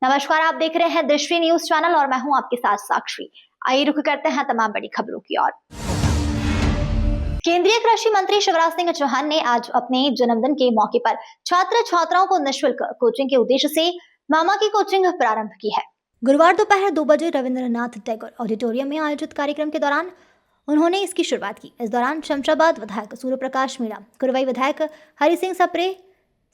नमस्कार, आप देख रहे हैं दृष्टि न्यूज चैनल और मैं हूं आपके साथ साक्षी। आइए रुक करते हैं तमाम बड़ी खबरों की ओर। केंद्रीय कृषि मंत्री शिवराज सिंह चौहान ने आज अपने जन्मदिन के मौके पर छात्र छात्राओं को निःशुल्क कोचिंग के उद्देश्य से मामा की कोचिंग प्रारंभ की है। गुरुवार दोपहर 2 बजे रविंद्रनाथ टैगोर ऑडिटोरियम में आयोजित कार्यक्रम के दौरान उन्होंने इसकी शुरुआत की। इस दौरान शमशाबाद विधायक सूर्य प्रकाश मीणा, कुरवाई विधायक हरि सिंह सप्रे,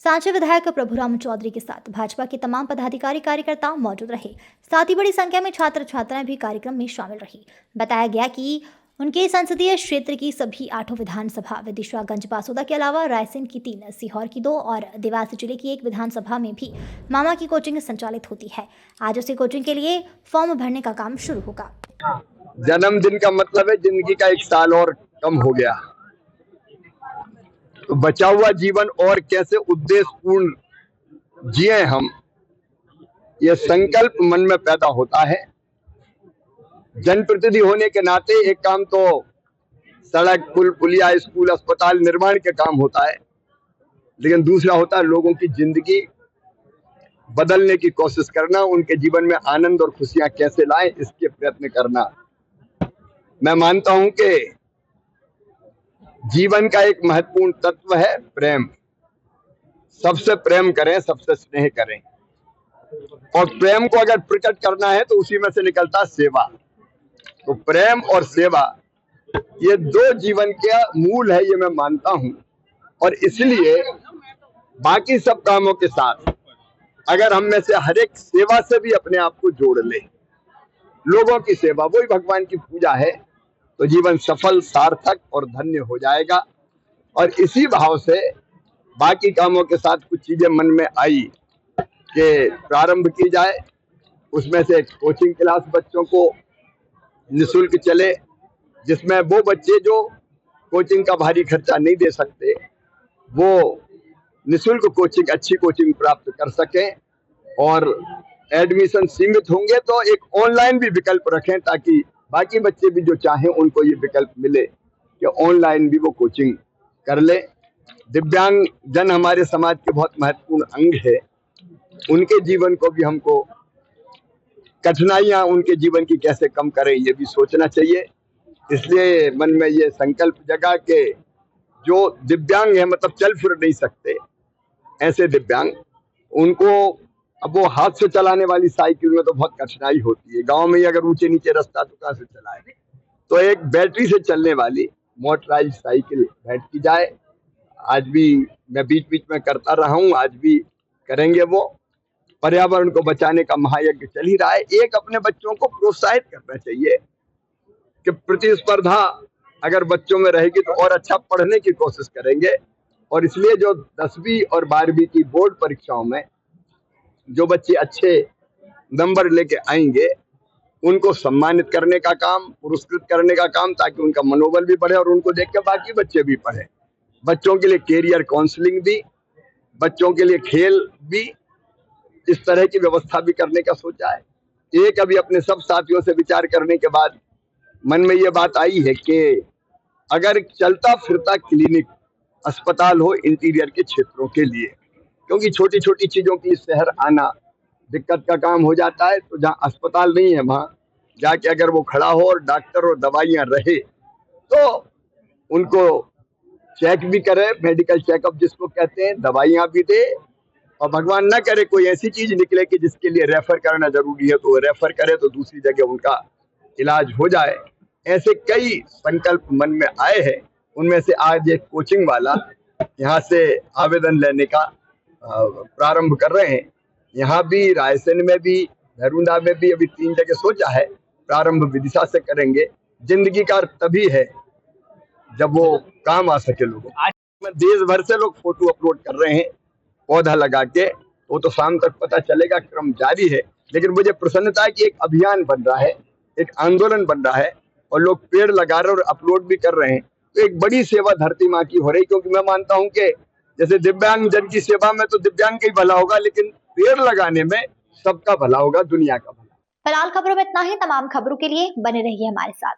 सांची विधायक प्रभुराम चौधरी के साथ भाजपा के तमाम पदाधिकारी कार्यकर्ता मौजूद रहे। साथ ही बड़ी संख्या में छात्र छात्राएं भी कार्यक्रम में शामिल रही। बताया गया कि उनके संसदीय क्षेत्र की सभी 8 विधानसभा विदिशागंज बासोदा के अलावा रायसेन की 3, सीहोर की 2 और देवास जिले की 1 विधानसभा में भी मामा की कोचिंग संचालित होती है। आज उसी कोचिंग के लिए फॉर्म भरने का काम शुरू होगा। जन्मदिन का मतलब है जिंदगी का 1 साल और कम हो गया, तो बचा हुआ जीवन और कैसे उद्देश्यपूर्ण जिए हम, ये संकल्प मन में पैदा होता है। जनप्रतिनिधि होने के नाते एक काम तो सड़क, पुल, पुलिया, स्कूल, अस्पताल निर्माण के काम होता है, लेकिन दूसरा होता है लोगों की जिंदगी बदलने की कोशिश करना, उनके जीवन में आनंद और खुशियां कैसे लाएं इसके प्रयत्न करना। मैं मानता हूं कि जीवन का एक महत्वपूर्ण तत्व है प्रेम। सबसे प्रेम करें, सबसे स्नेह करें, और प्रेम को अगर प्रकट करना है तो उसी में से निकलता सेवा। तो प्रेम और सेवा ये 2 जीवन के मूल है, ये मैं मानता हूं। और इसलिए बाकी सब कामों के साथ अगर हम में से हर एक सेवा से भी अपने आप को जोड़ ले, लोगों की सेवा वही भगवान की पूजा है, तो जीवन सफल, सार्थक और धन्य हो जाएगा। और इसी भाव से बाकी कामों के साथ कुछ चीजें मन में आई कि प्रारंभ की जाए। उसमें से एक कोचिंग क्लास बच्चों को निःशुल्क चले, जिसमें वो बच्चे जो कोचिंग का भारी खर्चा नहीं दे सकते वो निःशुल्क कोचिंग, अच्छी कोचिंग प्राप्त कर सकें। और एडमिशन सीमित होंगे तो एक ऑनलाइन भी विकल्प रखें, ताकि बाकी बच्चे भी जो चाहें उनको ये विकल्प मिले कि ऑनलाइन भी वो कोचिंग कर ले। दिव्यांग जन हमारे समाज के बहुत महत्वपूर्ण अंग है, उनके जीवन को भी हमको कठिनाइयां उनके जीवन की कैसे कम करें ये भी सोचना चाहिए। इसलिए मन में ये संकल्प जगा के जो दिव्यांग है, मतलब चल फिर नहीं सकते ऐसे दिव्यांग, उनको अब वो हाथ से चलाने वाली साइकिल में तो बहुत कठिनाई होती है। गांव में ही अगर ऊंचे नीचे रास्ता तो कहां से चलाए, तो एक बैटरी से चलने वाली मोटराइज साइकिल भेंट की जाए। आज भी मैं बीच बीच में करता रहा हूं, आज भी करेंगे। वो पर्यावरण को बचाने का महायज्ञ चल ही रहा है। एक अपने बच्चों को प्रोत्साहित करना चाहिए कि प्रतिस्पर्धा अगर बच्चों में रहेगी तो और अच्छा पढ़ने की कोशिश करेंगे। और इसलिए जो 10वीं और 12वीं की बोर्ड परीक्षाओं में जो बच्चे अच्छे नंबर लेके आएंगे उनको सम्मानित करने का काम, पुरस्कृत करने का काम, ताकि उनका मनोबल भी बढ़े और उनको देख के बाकी बच्चे भी पढ़े। बच्चों के लिए कैरियर काउंसलिंग भी, बच्चों के लिए खेल भी, इस तरह की व्यवस्था भी करने का सोचा है। एक अभी अपने सब साथियों से विचार करने के बाद मन में ये बात आई है कि अगर चलता फिरता क्लिनिक, अस्पताल हो इंटीरियर के क्षेत्रों के लिए, क्योंकि छोटी छोटी चीजों के लिए शहर आना दिक्कत का काम हो जाता है। तो जहाँ अस्पताल नहीं है वहां जाके अगर वो खड़ा हो और डॉक्टर और दवाइयां रहे तो उनको चेक भी करे, मेडिकल चेकअप जिसको कहते हैं, दवाइयां भी दे। और भगवान ना करे कोई ऐसी चीज निकले कि जिसके लिए रेफर करना जरूरी है, तो वो रेफर करे तो दूसरी जगह उनका इलाज हो जाए। ऐसे कई संकल्प मन में आए हैं। उनमें से आज एक कोचिंग वाला यहाँ से आवेदन लेने का प्रारंभ कर रहे हैं। यहाँ भी, रायसेन में भी, भैरुंडा में भी अभी 3 जगह सोचा है। प्रारंभ विदिशा से करेंगे। जिंदगी का तभी है जब वो काम आ सके लोगों को। देश भर से लोग फोटो अपलोड कर रहे हैं पौधा लगा के, वो तो शाम तक पता चलेगा, क्रम जारी है। लेकिन मुझे प्रसन्नता है कि एक अभियान बन रहा है, एक आंदोलन बन रहा है और लोग पेड़ लगा रहे और अपलोड भी कर रहे हैं। तो एक बड़ी सेवा धरती माँ की हो रही, क्योंकि मैं मानता हूं कि जैसे दिव्यांग जन की सेवा में तो दिव्यांग का ही भला होगा, लेकिन पेड़ लगाने में सबका भला होगा, दुनिया का भला। फिलहाल खबरों में इतना ही। तमाम खबरों के लिए बने रहिए हमारे साथ।